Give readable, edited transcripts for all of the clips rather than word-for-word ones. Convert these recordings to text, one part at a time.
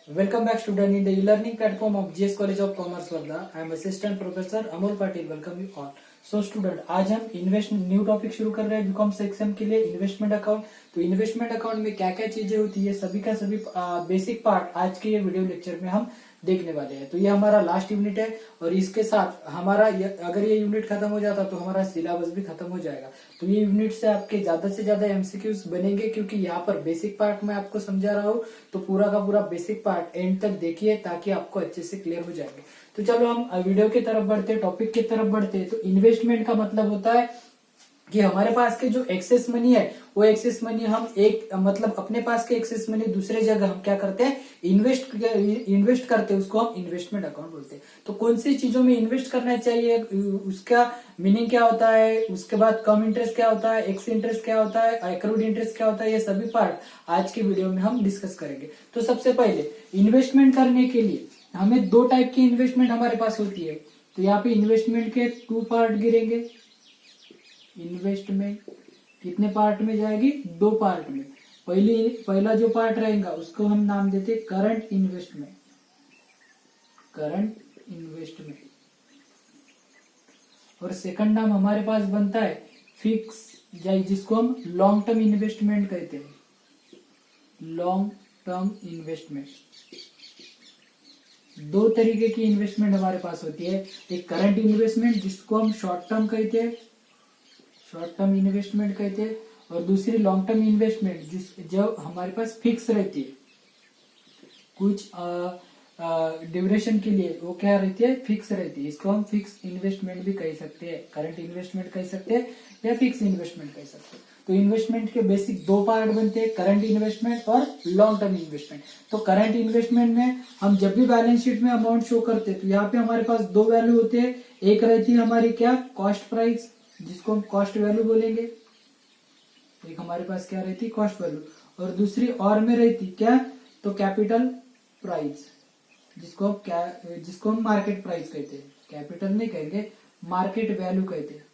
Welcome back, student, in the e-learning platform of GS College of Commerce Varda. I am Assistant Professor Amol Patil. Welcome you all. So student, आज हम investment new topic शुरू कर रहे हैं BCom section के लिए investment account. तो investment account में क्या क्या चीजें होती है, सभी का सभी बेसिक पार्ट आज के ये वीडियो लेक्चर में हम देखने वाले हैं। तो ये हमारा लास्ट यूनिट है और इसके साथ हमारा अगर ये यूनिट खत्म हो जाता तो हमारा सिलेबस भी खत्म हो जाएगा। तो ये यूनिट से आपके ज्यादा से ज्यादा एमसीक्यूज बनेंगे, क्योंकि यहाँ पर बेसिक पार्ट में आपको समझा रहा हूँ। तो पूरा का पूरा बेसिक पार्ट एंड तक देखिए ताकि आपको अच्छे से क्लियर हो जाएंगे। तो चलो हम वीडियो की तरफ बढ़ते, टॉपिक की तरफ बढ़ते। तो इन्वेस्टमेंट का मतलब होता है कि हमारे पास के जो एक्सेस मनी है वो एक्सेस मनी हम मतलब अपने पास के एक्सेस मनी दूसरे जगह हम क्या करते हैं, इन्वेस्ट करते हैं, उसको हम इन्वेस्टमेंट अकाउंट बोलते हैं। तो कौन सी चीजों में इन्वेस्ट करना चाहिए, उसका मीनिंग क्या होता है, उसके बाद कम इंटरेस्ट क्या होता है, एक्स इंटरेस्ट क्या होता है, एक्रूड इंटरेस्ट क्या होता है, ये सभी पार्ट आज के वीडियो में हम डिस्कस करेंगे। तो सबसे पहले इन्वेस्टमेंट करने के लिए हमें दो टाइप की इन्वेस्टमेंट हमारे पास होती है। तो यहाँ पे इन्वेस्टमेंट के 2 पार्ट गिरेंगे। इन्वेस्टमेंट कितने पार्ट में जाएगी, 2 पार्ट में। पहला जो पार्ट रहेगा उसको हम नाम देते करंट इन्वेस्टमेंट। Current investment. और सेकंड नाम हमारे पास बनता है फिक्स, जिसको हम लॉन्ग टर्म इन्वेस्टमेंट कहते हैं। Long term investment. 2 तरीके की इन्वेस्टमेंट हमारे पास होती है। एक करंट इन्वेस्टमेंट जिसको हम शॉर्ट टर्म कहते हैं, शॉर्ट टर्म इन्वेस्टमेंट कहते हैं, और दूसरी लॉन्ग टर्म इन्वेस्टमेंट जो हमारे पास फिक्स रहती है, कुछ ड्यूरेशन के लिए वो क्या रहती है, फिक्स रहती है। इसको हम फिक्स इन्वेस्टमेंट भी कह सकते हैं, करंट इन्वेस्टमेंट कह सकते हैं या फिक्स इन्वेस्टमेंट कह सकते हैं। तो इन्वेस्टमेंट के बेसिक 2 पार्ट बनते हैं, करंट इन्वेस्टमेंट और लॉन्ग टर्म इन्वेस्टमेंट। तो करंट इन्वेस्टमेंट में हम जब भी बैलेंस शीट में अमाउंट शो करते हैं तो यहाँ पे हमारे पास 2 वैल्यू होते हैं। एक रहती है हमारी क्या, कॉस्ट प्राइस, जिसको हम कॉस्ट वैल्यू बोलेंगे। एक हमारे पास क्या रहती है, कॉस्ट वैल्यू, और दूसरी और में रहती क्या, तो कैपिटल प्राइस, जिसको हम मार्केट प्राइस कहते हैं। कैपिटल नहीं कहेंगे, मार्केट वैल्यू कहते हैं।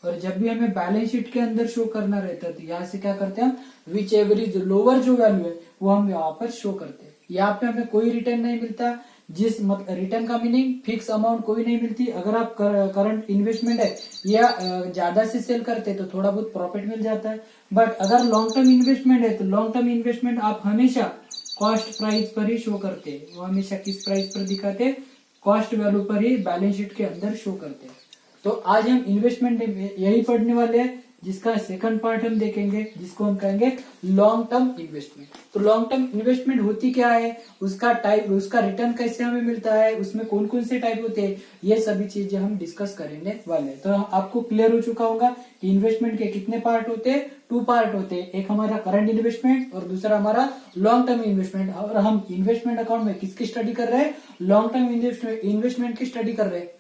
और जब भी हमें बैलेंस शीट के अंदर शो करना रहता है तो यहाँ से क्या करते हैं हम, विच एवरेज लोअर जो वैल्यू है वो हम यहाँ पर शो करते हैं। यहाँ पे हमें कोई रिटर्न नहीं मिलता, रिटर्न का मीनिंग फिक्स अमाउंट कोई नहीं मिलती। अगर आप करंट इन्वेस्टमेंट है या ज्यादा से सेल करते हैं तो थोड़ा बहुत प्रॉफिट मिल जाता है। बट अगर लॉन्ग टर्म इन्वेस्टमेंट है तो लॉन्ग टर्म इन्वेस्टमेंट आप हमेशा कॉस्ट प्राइस पर ही शो करते हैं। वो हमेशा किस प्राइस पर दिखाते हैं, कॉस्ट वैल्यू पर ही बैलेंस शीट के अंदर शो करते हैं। तो आज हम इन्वेस्टमेंट यही पढ़ने वाले हैं, जिसका सेकंड पार्ट हम देखेंगे, जिसको हम कहेंगे लॉन्ग टर्म इन्वेस्टमेंट। तो लॉन्ग टर्म इन्वेस्टमेंट होती क्या है, उसका टाइप, उसका रिटर्न कैसे हमें मिलता है, उसमें कौन कौन से टाइप होते हैं, ये सभी चीजें हम डिस्कस करने वाले हैं। तो आपको क्लियर हो चुका होगा कि इन्वेस्टमेंट के कितने पार्ट होते हैं, 2 पार्ट होते हैं। एक हमारा करंट इन्वेस्टमेंट और दूसरा हमारा लॉन्ग टर्म इन्वेस्टमेंट। और हम इन्वेस्टमेंट अकाउंट में किसकी स्टडी कर रहे हैं, लॉन्ग टर्म इन्वेस्टमेंट की स्टडी कर रहे हैं,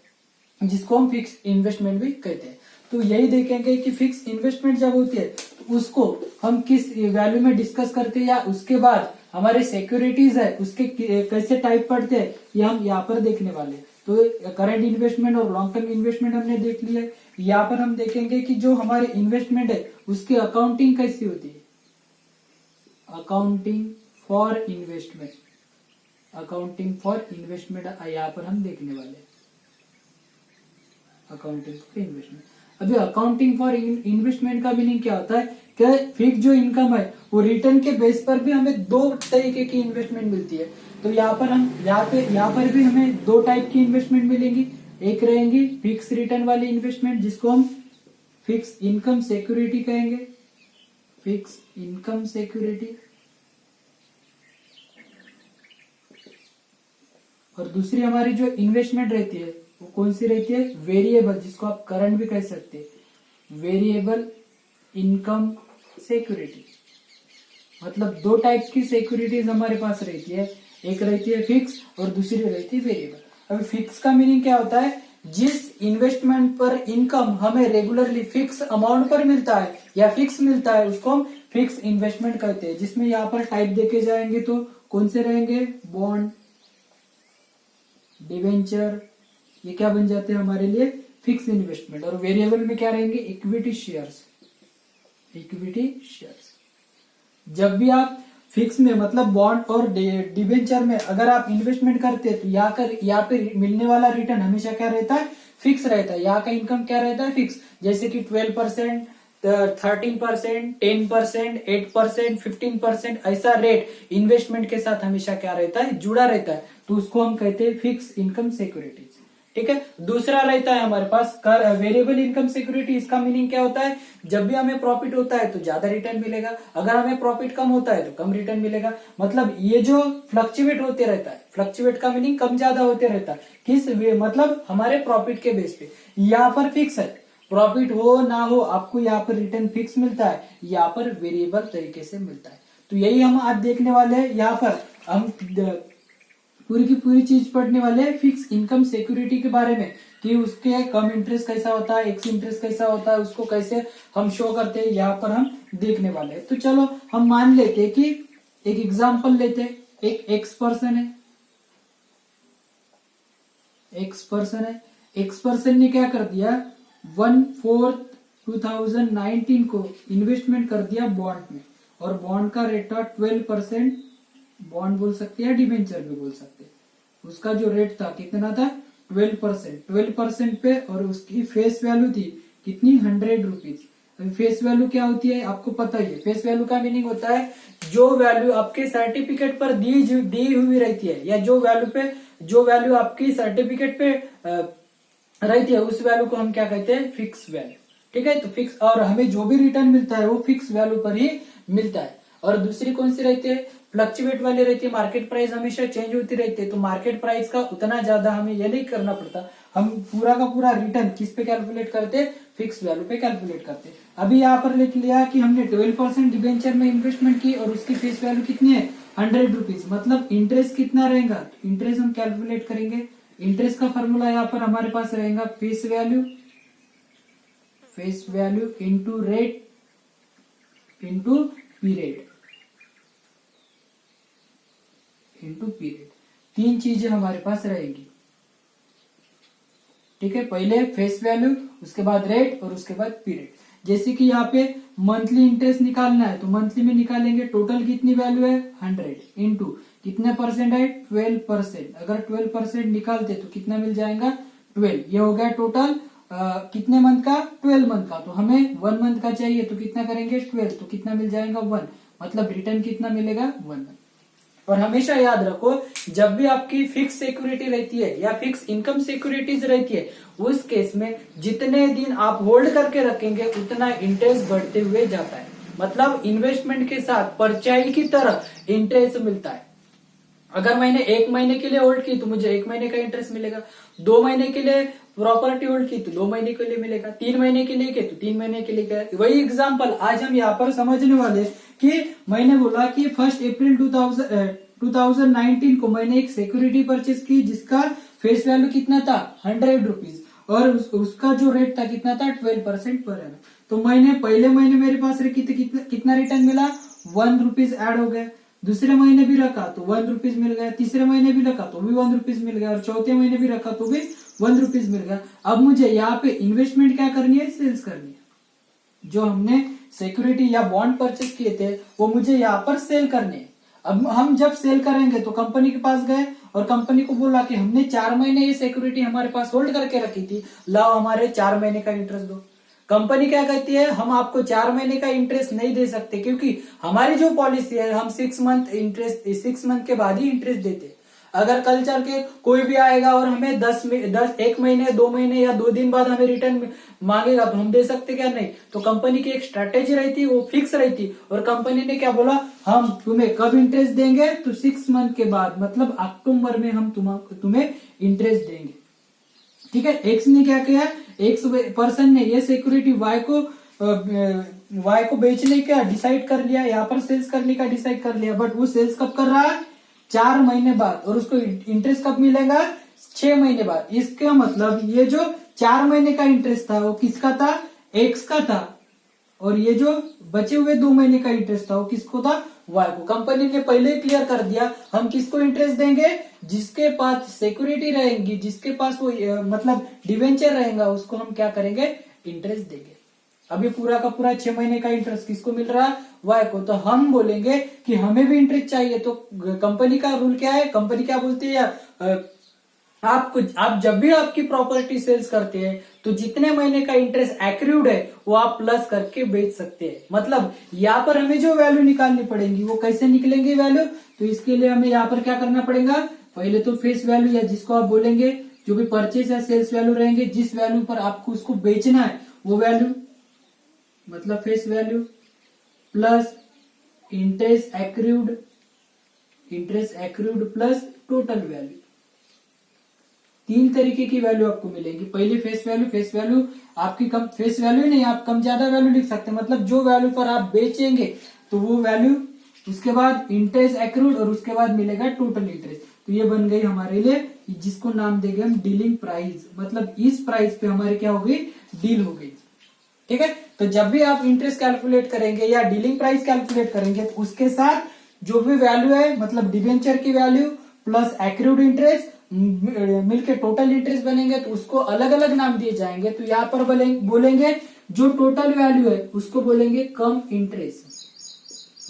जिसको हम फिक्स इन्वेस्टमेंट भी कहते हैं। तो यही देखेंगे कि फिक्स इन्वेस्टमेंट जब होती है तो उसको हम किस वैल्यू में डिस्कस करते हैं, या उसके बाद हमारे सिक्योरिटीज है उसके कैसे टाइप पड़ते हैं, ये हम यहाँ पर देखने वाले हैं। तो करंट इन्वेस्टमेंट और लॉन्ग टर्म इन्वेस्टमेंट हमने देख लिया। यहाँ पर हम देखेंगे कि जो हमारे इन्वेस्टमेंट है उसकी अकाउंटिंग कैसी होती है। Accounting for investment, accounting for investment यहाँ पर हम देखने वाले हैं। Accounting for investment. अभी अकाउंटिंग फॉर इन्वेस्टमेंट का मीनिंग क्या होता है कि फिक्स जो इनकम है वो रिटर्न के बेस पर भी हमें 2 तरीके की इन्वेस्टमेंट मिलती है। तो यहाँ पर भी हमें 2 टाइप की इन्वेस्टमेंट मिलेंगी। एक रहेंगी फिक्स रिटर्न वाली इन्वेस्टमेंट, जिसको हम फिक्स इनकम सिक्योरिटी कहेंगे। Fix income security. और दूसरी हमारी जो इन्वेस्टमेंट रहती है वो कौन सी रहती है, वेरिएबल, जिसको आप करंट भी कह सकते हैं, वेरिएबल इनकम सिक्योरिटी। मतलब 2 टाइप की सिक्योरिटीज हमारे पास रहती है, एक रहती है फिक्स और दूसरी रहती है वेरिएबल। अभी फिक्स का मीनिंग क्या होता है, जिस इन्वेस्टमेंट पर इनकम हमें रेगुलरली फिक्स अमाउंट पर मिलता है या फिक्स मिलता है उसको हम फिक्स इन्वेस्टमेंट कहते हैं। जिसमें यहाँ पर टाइप देखे जाएंगे तो कौन से रहेंगे, बॉन्ड, डिवेंचर, ये क्या बन जाते हैं हमारे लिए, फिक्स इन्वेस्टमेंट। और वेरिएबल में क्या रहेंगे, इक्विटी शेयर्स। Equity shares. जब भी आप फिक्स में मतलब बॉन्ड और डिबेंचर में अगर आप इन्वेस्टमेंट करते हैं तो यहाँ पे मिलने वाला रिटर्न हमेशा क्या रहता है, फिक्स रहता है। यहाँ का इनकम क्या रहता है, फिक्स। जैसे कि 12%, 13%, 10%, 8%, 15%, ऐसा रेट इन्वेस्टमेंट के साथ हमेशा क्या रहता है, जुड़ा रहता है। तो उसको हम कहते हैं फिक्स इनकम सिक्योरिटीज। ठीक है। दूसरा रहता है हमारे पास वेरिएबल इनकम सिक्योरिटी। इसका मीनिंग क्या होता है, जब भी हमें प्रॉफिट होता है तो ज्यादा रिटर्न मिलेगा, अगर हमें प्रॉफिट कम होता है तो कम रिटर्न मिलेगा। मतलब ये जो फ्लक्चुएट होते रहता है, फ्लक्चुएट का मीनिंग कम ज्यादा होते रहता है। किस मतलब हमारे प्रॉफिट के बेस पे। यहाँ पर फिक्स है, प्रॉफिट हो ना हो आपको यहाँ पर रिटर्न फिक्स मिलता है, यहाँ पर वेरिएबल तरीके से मिलता है। तो यही हम आज देखने वाले हैं। यहाँ पर हम पूरी की पूरी चीज पढ़ने वाले हैं फिक्स इनकम सिक्योरिटी के बारे में, कि उसके कम इंटरेस्ट कैसा होता है, एक्स इंटरेस्ट कैसा होता है, उसको कैसे हम शो करते हैं, यहाँ पर हम देखने वाले हैं। तो चलो हम मान लेते हैं कि एक एग्जांपल लेते हैं। एक एक्स पर्सन है, एक्स पर्सन ने क्या कर दिया, 1/4/2019 को इन्वेस्टमेंट कर दिया बॉन्ड में, और बॉन्ड का रेट था 12%। बॉन्ड बोल सकते हैं, डिबेंचर भी बोल सकते हैं। उसका जो रेट था कितना था, 12% पे, और उसकी फेस वैल्यू थी कितनी, 100 रुपीज। अभी फेस वैल्यू क्या होती है आपको पता ही है। फेस वैल्यू का मीनिंग होता है जो वैल्यू आपके सर्टिफिकेट पर दी हुई रहती है, या जो वैल्यू आपकी सर्टिफिकेट पे रहती है, उस वैल्यू को हम क्या कहते हैं, फिक्स वैल्यू। ठीक है। तो फिक्स, और हमें जो भी रिटर्न मिलता है वो फिक्स वैल्यू पर ही मिलता है। और दूसरी कौन सी रहती है, फ्लक्चुएट वाली रहती है। मार्केट प्राइस हमेशा चेंज होती रहती है, तो मार्केट प्राइस का उतना ज्यादा हमें ये नहीं करना पड़ता। हम पूरा का पूरा रिटर्न किस पे कैलकुलेट करते हैं, फिक्स वैल्यू पे कैलकुलेट करते हैं। अभी यहाँ पर लिख लिया कि हमने 12% डिबेंचर में इन्वेस्टमेंट की और उसकी फेस वैल्यू कितनी है, 100 रुपीज। मतलब इंटरेस्ट कितना रहेगा, इंटरेस्ट हम कैलकुलेट करेंगे। इंटरेस्ट का फॉर्मूला यहाँ पर हमारे पास रहेगा face value into rate into period. तीन चीजें हमारे पास रहेंगी। ठीक है। पहले फेस वैल्यू, उसके बाद रेट, और उसके बाद पीरियड। जैसे कि यहाँ पे मंथली इंटरेस्ट निकालना है तो मंथली में निकालेंगे। टोटल कितनी वैल्यू है, 100 इंटू कितने परसेंट है, 12%। अगर 12% निकालते तो कितना मिल जाएगा, 12। ये हो गया टोटल कितने मंथ का, 12 मंथ का। तो हमें 1 मंथ का चाहिए तो कितना करेंगे, 12, तो कितना मिल जाएगा, 1। मतलब रिटर्न कितना मिलेगा, 1। और हमेशा याद रखो, जब भी आपकी फिक्स सिक्योरिटी रहती है या फिक्स इनकम सिक्योरिटीज रहती है, उस केस में जितने दिन आप होल्ड करके रखेंगे उतना इंटरेस्ट बढ़ते हुए जाता है। मतलब इन्वेस्टमेंट के साथ परछाई की तरह इंटरेस्ट मिलता है। अगर मैंने 1 महीने के लिए होल्ड की तो मुझे 1 महीने का इंटरेस्ट मिलेगा। 2 महीने के लिए प्रॉपर्टी होल्ड की तो 2 महीने के लिए मिलेगा। 3 महीने के लिए तो 3 महीने के लिए। वही एग्जांपल आज हम यहाँ पर समझने वाले कि मैंने बोला कि 1 अप्रैल 2019 को मैंने एक सिक्योरिटी परचेज की जिसका फेस वैल्यू कितना था, 100 रुपीज, और उसका जो रेट था कितना था, 12% पर एनम। तो मैंने पहले महीने मेरे पास रखी थी, कितना रिटर्न मिला, 1 रुपीज एड हो गया। दूसरे महीने भी रखा तो 1 रुपीज मिल गया, तीसरे महीने भी रखा तो भी 1 रुपीज मिल गया, और चौथे महीने भी रखा तो भी 1 रुपीज मिल गया। अब मुझे यहाँ पे इन्वेस्टमेंट क्या करनी है, सेल्स करनी है। जो हमने सिक्योरिटी या बॉन्ड परचेज किए थे वो मुझे यहाँ पर सेल करने हैं। अब हम जब सेल करेंगे तो कंपनी के पास गए और कंपनी को बोला कि हमने 4 महीने ये सिक्योरिटी हमारे पास होल्ड करके रखी थी, लाओ हमारे 4 महीने का इंटरेस्ट दो। कंपनी क्या कहती है, हम आपको 4 महीने का इंटरेस्ट नहीं दे सकते, क्योंकि हमारी जो पॉलिसी है हम 6 मंथ इंटरेस्ट, 6 मंथ के बाद ही इंटरेस्ट देते। अगर कल चल के कोई भी आएगा और हमें 1 महीने, 2 महीने या 2 दिन बाद हमें रिटर्न मांगेगा तो हम दे सकते क्या, नहीं। तो कंपनी की एक स्ट्रेटेजी रहती, वो फिक्स रहती। और कंपनी ने क्या बोला, हम तुम्हें कब इंटरेस्ट देंगे, तो 6 मंथ के बाद, मतलब अक्टूबर में हम तुम्हें इंटरेस्ट देंगे। ठीक है। एक्स ने क्या किया, एक्स पर्सन ने ये सिक्योरिटी वाई को बेचने का डिसाइड कर लिया, यहाँ पर सेल्स करने का डिसाइड कर लिया। बट वो सेल्स कब कर रहा है, 4 महीने बाद, और उसको इंटरेस्ट कब मिलेगा, 6 महीने बाद। इसका मतलब ये जो 4 महीने का इंटरेस्ट था वो किसका था, एक्स का था, और ये जो बचे हुए 2 महीने का इंटरेस्ट था वो किसको था, वाई को। कंपनी ने पहले ही क्लियर कर दिया, हम किसको इंटरेस्ट देंगे, जिसके पास सिक्योरिटी रहेगी, जिसके पास वो मतलब डिवेंचर रहेगा, उसको हम क्या करेंगे, इंटरेस्ट देंगे। अभी पूरा का पूरा 6 महीने का इंटरेस्ट किसको मिल रहा है, वाई को। तो हम बोलेंगे कि हमें भी इंटरेस्ट चाहिए। तो कंपनी का रूल क्या है, कंपनी क्या बोलती है, आप जब भी आपकी प्रॉपर्टी सेल्स करते हैं तो जितने महीने का इंटरेस्ट एक्रूड है वो आप प्लस करके बेच सकते हैं। मतलब यहाँ पर हमें जो वैल्यू निकालनी पड़ेगी वो कैसे निकलेंगे वैल्यू, तो इसके लिए हमें यहाँ पर क्या करना पड़ेगा, पहले तो फेस वैल्यू या जिसको आप बोलेंगे जो भी परचेज या सेल्स वैल्यू रहेंगे, जिस वैल्यू पर आपको उसको बेचना है वो वैल्यू, मतलब face value plus interest accrued plus total value. 3 तरीके की वैल्यू आपको मिलेगी। पहले फेस वैल्यू आपकी कम, फेस वैल्यू नहीं, आप कम ज्यादा वैल्यू लिख सकते हैं, मतलब जो वैल्यू पर आप बेचेंगे तो वो वैल्यू, उसके बाद इंटरेस्ट एक्रूड और उसके बाद मिलेगा टोटल इंटरेस्ट। तो ये बन गई हमारे लिए, जिसको नाम देंगे हम डीलिंग प्राइस, मतलब इस प्राइस पे हमारी क्या हो गई, डील हो गई। ठीक है, तो जब भी आप इंटरेस्ट कैलकुलेट करेंगे या डीलिंग प्राइस कैलकुलेट करेंगे तो उसके साथ जो भी वैल्यू है, मतलब डिबेंचर की वैल्यू प्लस एक्रूड इंटरेस्ट मिलके टोटल इंटरेस्ट बनेंगे, तो उसको अलग अलग नाम दिए जाएंगे। तो यहाँ पर बोलेंगे जो टोटल वैल्यू है उसको बोलेंगे कम इंटरेस्ट,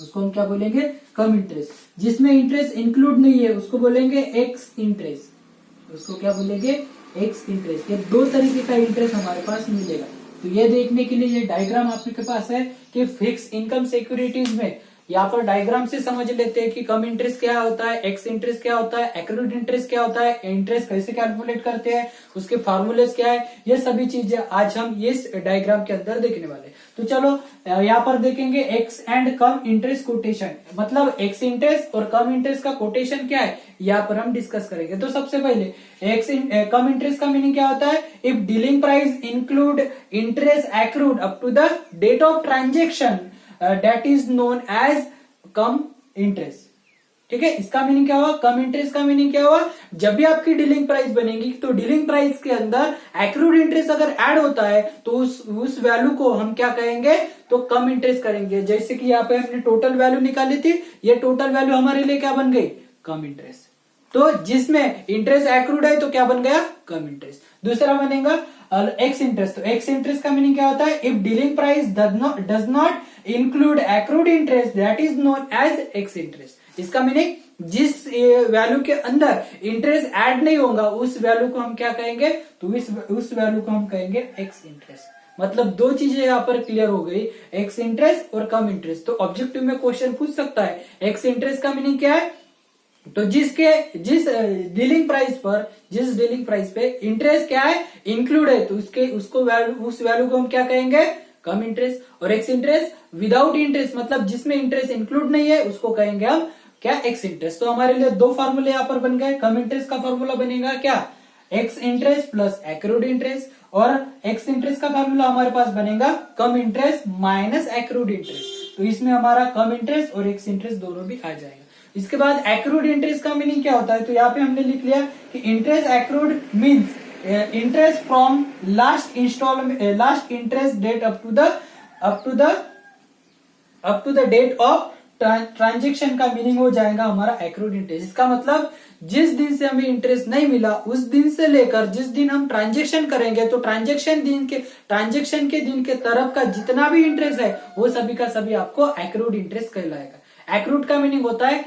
उसको हम क्या बोलेंगे, कम इंटरेस्ट। जिसमें इंटरेस्ट इंक्लूड नहीं है उसको बोलेंगे एक्स इंटरेस्ट, उसको क्या बोलेंगे, एक्स इंटरेस्ट। ये 2 तरीके का इंटरेस्ट हमारे पास मिलेगा। तो ये देखने के लिए ये डायग्राम आपके पास है कि फिक्स इनकम सिक्योरिटीज में यहाँ पर डायग्राम से समझ लेते हैं कि कम इंटरेस्ट क्या होता है, एक्स इंटरेस्ट क्या होता है, एक्रूड इंटरेस्ट क्या होता है, इंटरेस्ट कैसे कैलकुलेट करते हैं, उसके फार्मूलेस क्या है, ये सभी चीजें आज हम इस डायग्राम के अंदर देखने वाले हैं। तो चलो यहाँ पर देखेंगे x and come interest quotation, मतलब एक्स इंटरेस्ट और कम इंटरेस्ट का कोटेशन क्या है यहाँ पर हम डिस्कस करेंगे। तो सबसे पहले कम इंटरेस्ट का मीनिंग क्या होता है, if dealing price include interest accrued up to the date of transaction that is known as cum interest. ठीक है, इसका मीनिंग क्या हुआ, कम इंटरेस्ट का मीनिंग क्या हुआ, जब भी आपकी डीलिंग प्राइस बनेगी तो डीलिंग प्राइस के अंदर एक्रूड इंटरेस्ट अगर ऐड होता है तो उस वैल्यू को हम क्या कहेंगे, तो कम इंटरेस्ट करेंगे। जैसे कि यहाँ पे हमने टोटल वैल्यू निकाली थी, ये टोटल वैल्यू हमारे लिए क्या बन गई, कम इंटरेस्ट। तो जिसमें इंटरेस्ट एक्रूड है तो क्या बन गया, कम इंटरेस्ट। दूसरा बनेगा एक्स इंटरेस्ट। तो एक्स इंटरेस्ट का मीनिंग क्या होता है, if dealing price does not include accrued interest that is known as ex interest. इसका मीनिंग जिस वैल्यू के अंदर इंटरेस्ट ऐड नहीं होगा उस वैल्यू को हम क्या कहेंगे, तो उस वैल्यू को हम कहेंगे एक्स इंटरेस्ट। मतलब 2 चीजें यहाँ पर क्लियर हो गई, एक्स इंटरेस्ट और कम इंटरेस्ट। तो ऑब्जेक्टिव में क्वेश्चन पूछ सकता है एक्स इंटरेस्ट का मीनिंग क्या है, तो जिस डीलिंग प्राइस पे इंटरेस्ट क्या है, इंक्लूड है, तो उस वैल्यू को हम क्या कहेंगे, कम इंटरेस्ट। और एक्स इंटरेस्ट विदाउट इंटरेस्ट, मतलब जिसमें इंटरेस्ट इंक्लूड नहीं है उसको कहेंगे हम क्या, एक्स इंटरेस्ट। तो हमारे लिए 2 फार्मूले यहाँ पर बन गए। कम इंटरेस्ट का फार्मूला बनेगा क्या, x interest plus accrued interest, और एक्स इंटरेस्ट का फार्मूला हमारे पास बनेगा कम इंटरेस्ट माइनस एक्रूड इंटरेस्ट। तो इसमें हमारा कम इंटरेस्ट और एक्स इंटरेस्ट दोनों भी आ जाएगा। इसके बाद एक्रूड इंटरेस्ट का मीनिंग क्या होता है, तो यहाँ पे हमने लिख लिया कि interest accrued means interest from last interest date up to the date of transaction का मीनिंग हो जाएगा हमारा एक्रूड इंटरेस्ट। इसका मतलब जिस दिन से हमें इंटरेस्ट नहीं मिला उस दिन से लेकर जिस दिन हम ट्रांजेक्शन करेंगे तो ट्रांजेक्शन के दिन के तरफ का जितना भी इंटरेस्ट है वो सभी का सभी आपको एक्रूड इंटरेस्ट कहलाएगा। एक्रूड का मीनिंग होता है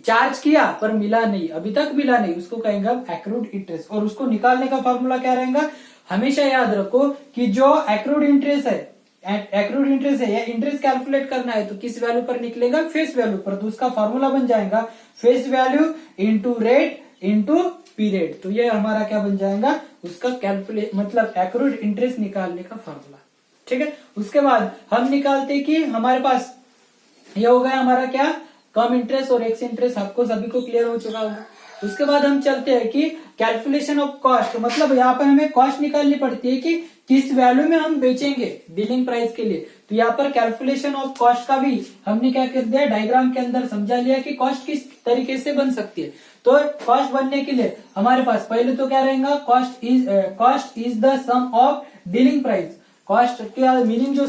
चार्ज किया पर मिला नहीं, अभी तक मिला नहीं, उसको कहेंगे हम एक्रूड इंटरेस्ट। और उसको निकालने का फॉर्मूला क्या रहेगा, हमेशा याद रखो कि जो एक्रूड इंटरेस्ट है या इंटरेस्ट कैलकुलेट करना है तो किस वैल्यू पर निकलेगा, फेस वैल्यू पर। तो उसका फॉर्मूला बन जाएगा face value into rate into period. तो ये हमारा क्या बन जाएगा, उसका कैलकुलेट मतलब एक्रूड इंटरेस्ट निकालने का फॉर्मूला। ठीक है, उसके बाद हम निकालते कि हमारे पास ये हो गया हमारा क्या, कम इंटरेस्ट और एक्स इंटरेस्ट। आपको सभी को क्लियर हो चुका होगा। उसके बाद हम चलते हैं कि कैलकुलेशन ऑफ कॉस्ट, मतलब यहाँ पर हमें कॉस्ट निकालनी पड़ती है कि किस वैल्यू में हम बेचेंगे डीलिंग प्राइस के लिए। तो यहाँ पर कैलकुलेशन ऑफ कॉस्ट का भी हमने क्या कर दिया, डायग्राम के अंदर समझा लिया कि कॉस्ट किस तरीके से बन सकती है। तो कॉस्ट बनने के लिए हमारे पास पहले तो क्या रहेगा, cost is the sum of dealing price. Cost का मीनिंग जो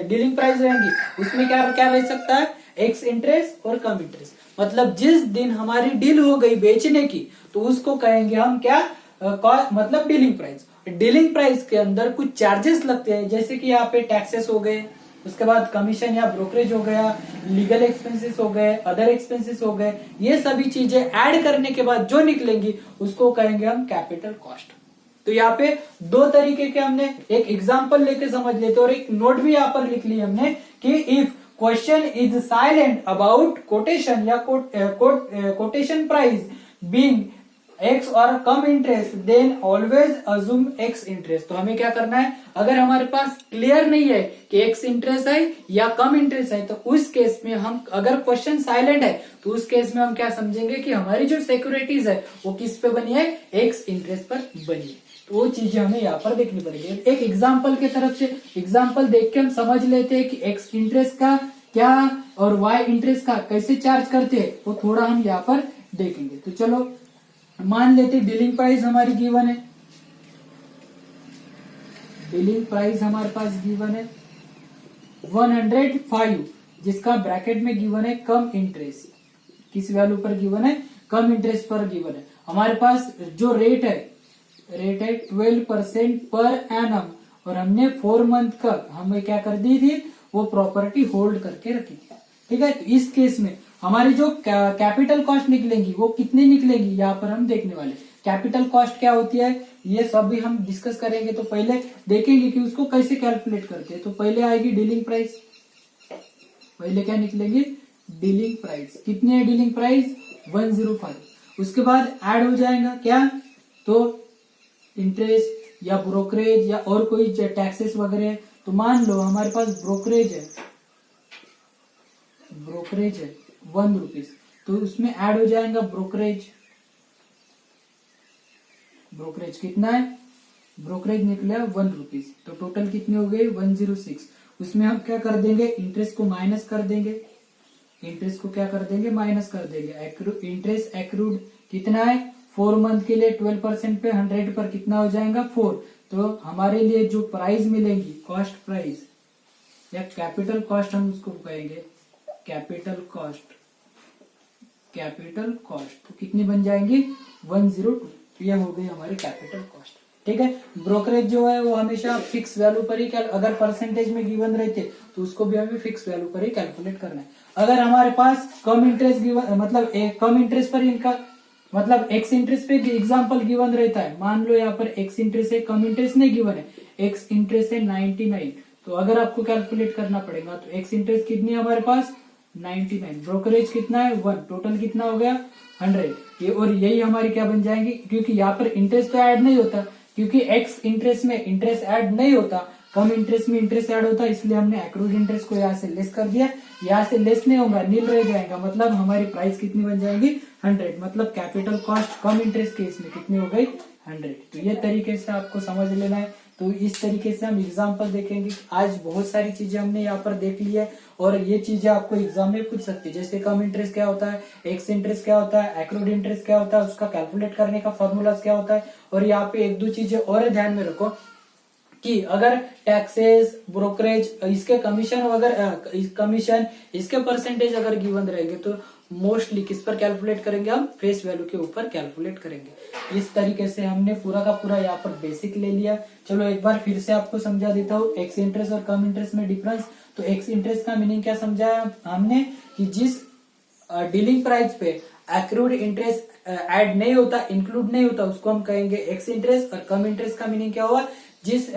डीलिंग प्राइस रहेंगी उसमें क्या रह सकता है, एक्स इंटरेस्ट और कम इंटरेस्ट। मतलब जिस दिन हमारी डील हो गई बेचने की तो उसको कहेंगे हम क्या, मतलब डीलिंग प्राइस। डीलिंग प्राइस के अंदर कुछ चार्जेस लगते हैं, जैसे कि यहाँ पे टैक्सेस हो गए, उसके बाद कमीशन या ब्रोकरेज हो गया, लीगल एक्सपेंसेस हो गए, अदर एक्सपेंसेस हो गए, ये सभी चीजें ऐड करने के बाद जो निकलेंगी उसको कहेंगे हम कैपिटल कॉस्ट। तो यहाँ पे दो तरीके के हमने एक एग्जांपल लेके समझ लेते और एक नोट भी यहाँ पर लिख ली हमने कि if question is silent about quotation या कोटेशन प्राइस बीइंग एक्स और cum interest then always assume ex interest. तो हमें क्या करना है, अगर हमारे पास क्लियर नहीं है कि एक्स इंटरेस्ट है या कम इंटरेस्ट है, तो उस केस में हम, अगर क्वेश्चन साइलेंट है तो उस केस में हम क्या समझेंगे कि हमारी जो सिक्योरिटीज है वो किस पे बनी है, एक्स इंटरेस्ट पर बनी है। तो वो चीजें हमें यहाँ पर देखनी पड़ेगी। एक एग्जाम्पल के तरफ से एग्जाम्पल देख के हम समझ लेते हैं कि एक्स इंटरेस्ट का क्या और वाई इंटरेस्ट का कैसे चार्ज करते हैं, वो थोड़ा हम यहाँ पर देखेंगे। तो चलो मान लेते डीलिंग प्राइस हमारी गिवन है, डीलिंग प्राइस हमारे पास गिवन है 105, जिसका ब्रैकेट में गिवन है कम इंटरेस्ट, किस वैल्यू पर गिवन है, कम इंटरेस्ट पर गिवन है। हमारे पास जो रेट है 12% पर एनम, और हमने 4 मंथ का हमें क्या कर दी थी, वो प्रॉपर्टी होल्ड करके रखी थी। ठीक है, तो इस केस में हमारी जो कैपिटल कॉस्ट निकलेंगी वो कितनी निकलेंगी, यहाँ पर हम देखने वाले। कैपिटल कॉस्ट क्या होती है ये सब भी हम डिस्कस करेंगे। तो पहले देखेंगे कि उसको कैसे कैलकुलेट करते हैं। तो पहले आएगी डीलिंग प्राइस, पहले क्या निकलेगी, डीलिंग प्राइस। कितनी है डीलिंग प्राइस, 105। उसके बाद ऐड हो जाएगा क्या, तो इंटरेस्ट या ब्रोकरेज या और कोई टैक्सेस वगैरह। तो मान लो हमारे पास ब्रोकरेज है 1 रुपीज, तो उसमें ऐड हो जाएगा ब्रोकरेज। ब्रोकरेज कितना है, ब्रोकरेज निकला 1 रुपीज, तो टोटल कितनी हो गई 106। उसमें हम क्या कर देंगे, इंटरेस्ट को माइनस कर देंगे, इंटरेस्ट को क्या कर देंगे, माइनस कर देंगे। इंटरेस्ट एक्रूड कितना है, 4 मंथ के लिए 12% पे 100 पर कितना हो जाएगा 4। तो हमारे लिए जो प्राइस मिलेंगी, कॉस्ट प्राइस या कैपिटल कॉस्ट हम उसको कहेंगे, कैपिटल कॉस्ट, कैपिटल कॉस्ट तो कितनी बन जाएंगी 102। ये हो गई हमारी कैपिटल कॉस्ट। ठीक है, ब्रोकरेज जो है वो हमेशा फिक्स वैल्यू पर ही, अगर परसेंटेज में गिवन रहते तो उसको भी हमें फिक्स वैल्यू पर ही कैलकुलेट करना है। अगर हमारे पास कम इंटरेस्ट गिवन, मतलब कम इंटरेस्ट पर इनका मतलब एक्स इंटरेस्ट पे एग्जाम्पल गिवन रहता है, मान लो यहाँ पर एक्स इंटरेस्ट है, कम इंटरेस्ट नहीं गिवन है, एक्स इंटरेस्ट है 99, तो अगर आपको कैलकुलेट करना पड़ेगा तो एक्स इंटरेस्ट कितनी है हमारे पास 99, ब्रोकरेज कितना है 1, टोटल कितना हो गया 100। ये और यही हमारी क्या बन जाएंगी, क्योंकि यहाँ पर इंटरेस्ट तो ऐड नहीं होता, क्योंकि एक्स इंटरेस्ट में इंटरेस्ट ऐड नहीं होता, कम इंटरेस्ट में इंटरेस्ट ऐड होता है, इसलिए हमने एक्रूड इंटरेस्ट को यहाँ से लेस कर दिया। यहाँ से लेस नहीं होगा, नील रह जाएगा, मतलब हमारी प्राइस कितनी बन जाएगी 100, मतलब कैपिटल कॉस्ट कम इंटरेस्ट केस में कितनी हो गई 100। तो ये तरीके से आपको समझ लेना है। तो इस तरीके से हम एग्जाम्पल देखेंगे। आज बहुत सारी चीजें हमने यहाँ पर देख ली है और ये चीजें आपको एग्जाम में पूछ सकती है, जैसे कम इंटरेस्ट क्या होता है, एक्स इंटरेस्ट क्या होता है, एक्रूड इंटरेस्ट क्या होता है, उसका कैलकुलेट करने का फॉर्मूला क्या होता है। और यहाँ पे 1-2 चीजें और ध्यान में रखो कि अगर टैक्सेस, ब्रोकरेज, इसके कमीशन वगैरह, कमीशन इसके परसेंटेज अगर गिवन रहेंगे तो मोस्टली किस पर कैलकुलेट करेंगे, हम फेस वैल्यू के ऊपर कैलकुलेट करेंगे। इस तरीके से हमने पूरा का पूरा यहाँ पर बेसिक ले लिया। चलो एक बार फिर से आपको समझा देता हूँ एक्स इंटरेस्ट और कम इंटरेस्ट में डिफरेंस। तो एक्स इंटरेस्ट का मीनिंग क्या समझाया हमने कि जिस डीलिंग प्राइस पे एक्रूड इंटरेस्ट ऐड नहीं होता, इंक्लूड नहीं होता, उसको हम कहेंगे एक्स इंटरेस्ट। और कम इंटरेस्ट का मीनिंग क्या हुआ, जिस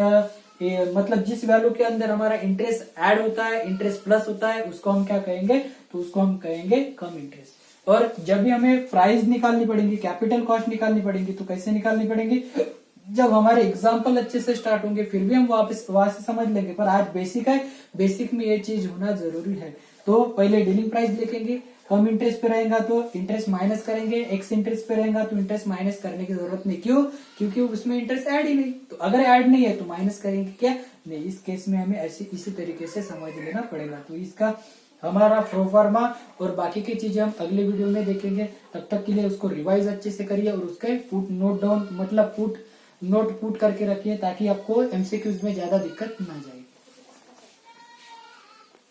मतलब जिस वैल्यू के अंदर हमारा इंटरेस्ट ऐड होता है, इंटरेस्ट प्लस होता है, उसको हम क्या कहेंगे, तो उसको हम कहेंगे कम इंटरेस्ट। और जब भी हमें प्राइस निकालनी पड़ेगी, कैपिटल कॉस्ट निकालनी पड़ेगी, तो कैसे निकालनी पड़ेगी, जब हमारे एग्जाम्पल अच्छे से स्टार्ट होंगे फिर भी हम वापस वहां से समझ लेंगे। पर आज बेसिक है, बेसिक में ये चीज होना जरूरी है। तो पहले डीलिंग प्राइस देखेंगे, कम इंटरेस्ट पे रहेगा तो इंटरेस्ट माइनस करेंगे, एक्स इंटरेस्ट पे रहेगा तो इंटरेस्ट माइनस करने की जरूरत नहीं। क्यों, क्योंकि उसमें इंटरेस्ट ऐड ही नहीं, तो अगर ऐड नहीं है तो माइनस करेंगे क्या, नहीं। इस केस में हमें ऐसे इसी तरीके से समझ लेना पड़ेगा। तो इसका हमारा प्रोफार्मा और बाकी की चीजें हम अगले वीडियो में देखेंगे। तब तक के लिए उसको रिवाइज अच्छे से करिए और उसके फुट नोट डाउन, मतलब फुट नोट पुट करके रखिए, ताकि आपको एमसीक्यूज में ज्यादा दिक्कत ना जाए।